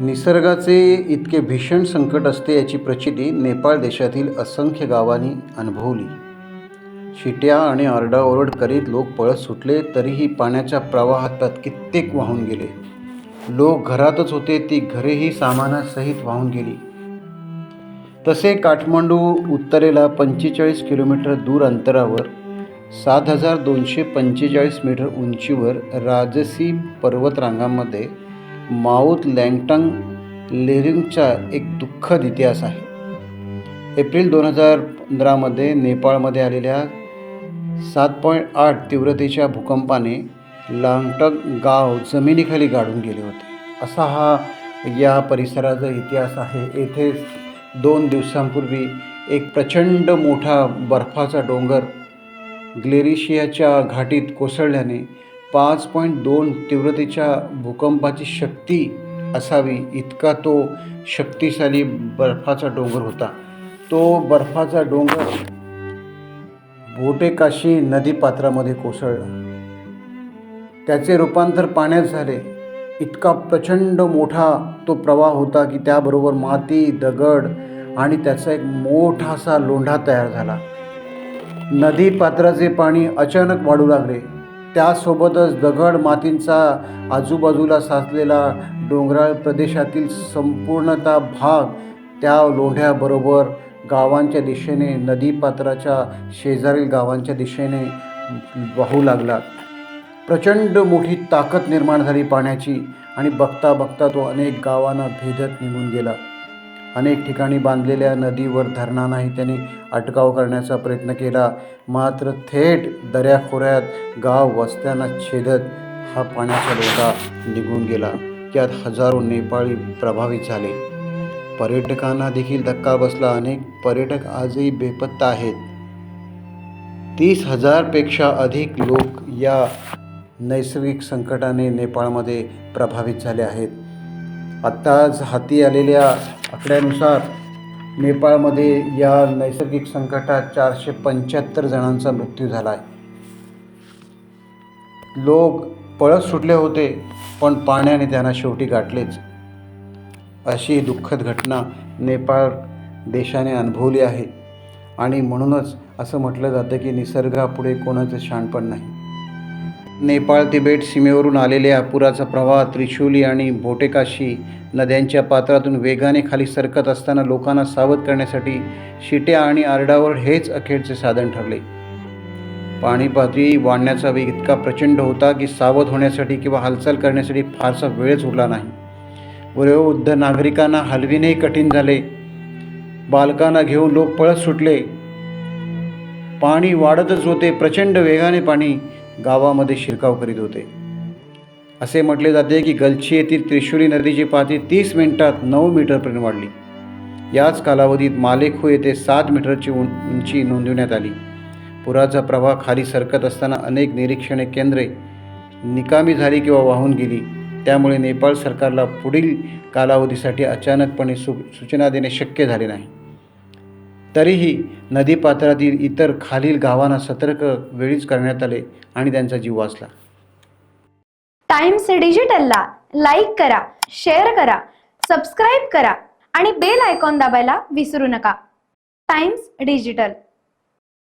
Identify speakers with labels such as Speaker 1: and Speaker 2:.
Speaker 1: निसर्गाचे इतके भीषण संकट असते याची प्रचिती नेपाळ देशातील असंख्य गावांनी अनुभवली. शिट्या आणि आरडाओरड करीत लोक पळत सुटले, तरीही पाण्याच्या प्रवाहात कित्येक वाहून गेले. लोक घरातच होते ती घरेही सामानासहित वाहून गेली. तसे काठमांडू उत्तरेला 45 किलोमीटर दूर अंतरावर 7,245 मीटर उंचीवर राजसी पर्वतरांगांमध्ये माऊत लँगटांग लेरिंगचा एक दुःखद इतिहास आहे. एप्रिल 2015 नेपाळमध्ये आलेल्या 7.8 तीव्रतेच्या भूकंपाने लांगटक गाव जमिनीखाली गाडून गेले होते. असा हा या परिसराचा इतिहास आहे. येथे 2 दिवसांपूर्वी एक प्रचंड मोठा बर्फाचा डोंगर ग्लेशियरच्या घाटीत कोसळल्याने 5.2 तीव्रतेच्या भूकंपाची शक्ती असावी इतका तो शक्तिशाली बर्फाचा डोंगर होता. तो बर्फाचा डोंगर भोटेकाशी नदीपात्रामध्ये कोसळला. त्याचे रूपांतर पाण्यात झाले. इतका प्रचंड मोठा तो प्रवाह होता की त्याबरोबर माती, दगड आणि त्याचा एक मोठासा लोंढा तयार झाला. नदीपात्राचे पाणी अचानक वाढू लागले. त्यासोबतच दगड, मातींचा आजूबाजूला साचलेला डोंगराळ प्रदेशातील संपूर्णतः भाग त्या लोंढ्याबरोबर गावांच्या दिशेने, नदीपात्राच्या शेजारील गावांच्या दिशेने वाहू लागला. प्रचंड मोठी ताकद निर्माण झाली पाण्याची आणि बघता बघता तो अनेक गावांना भेदत निघून गेला. अनेक ठिकाणी बांधलेल्या नदीवर धरणांनाही त्यांनी अटकाव करण्याचा प्रयत्न केला. मात्र थेट दऱ्याखोऱ्यात गाव वस्त्यांना छेदत हा पाण्याचा लोंढा निघून गेला. यात हजारो नेपाळी प्रभावित झाले. पर्यटकांना देखील धक्का बसला. अनेक पर्यटक आजही बेपत्ता आहेत. 30,000 पेक्षा अधिक लोक या नैसर्गिक संकटाने नेपाळमध्ये प्रभावित झाले आहेत. आत्ताच हाती आलेल्या आकड्यानुसार नेपाळमध्ये या नैसर्गिक संकटात 475 जणांचा मृत्यू झाला आहे. लोक पळत सुटले होते, पण पाण्याने त्यांना शेवटी गाठलेच. अशी दुःखद घटना नेपाळ देशाने अनुभवली आहे. आणि म्हणूनच असं म्हटलं जातं की निसर्गापुढे कोणाचं शहाणपण नाही. नेपाळ तिबेट सीमेवरून आलेल्या पुराचा प्रवाह त्रिशूली आणि भोटेकाशी नद्यांच्या पात्रातून वेगाने खाली सरकत असताना लोकांना सावध करण्यासाठी शिट्या आणि आरडाओरड हेच अखेरचे साधन ठरले. पाणी पातळी वाढण्याचा वेग इतका प्रचंड होता की सावध होण्यासाठी किंवा हालचाल करण्यासाठी फारसा वेळच उरला नाही. वयोवृद्ध नागरिकांना हलविणेही कठीण झाले. बालकांना घेऊन लोक पळत सुटले. पाणी वाढतच होते. प्रचंड वेगाने पाणी गावामध्ये शिरकाव करीत होते. असे म्हटले जाते की गलची येथील त्रिशूली नदीची पातळी 30 मिनिटात 9 मीटरपर्यंत वाढली. याच कालावधीत मालेखू येथे 7 मीटरची उंची नोंदवण्यात आली. पुराचा प्रवाह खाली सरकत असताना अनेक निरीक्षणे केंद्रे निकामी झाली किंवा वाहून गेली. त्यामुळे नेपाळ सरकारला पुढील कालावधीसाठी अचानकपणे सूचना देणे शक्य झाले नाही. तरीही नदीपात्रातील इतर खालील गावांना सतर्क वेळीच करण्यात आले आणि त्यांचा जीव वाचला.
Speaker 2: टाइम्स डिजिटलला लाईक करा, शेअर करा, सबस्क्राईब करा आणि बेल आयकॉन दाबायला विसरू नका. Times digital.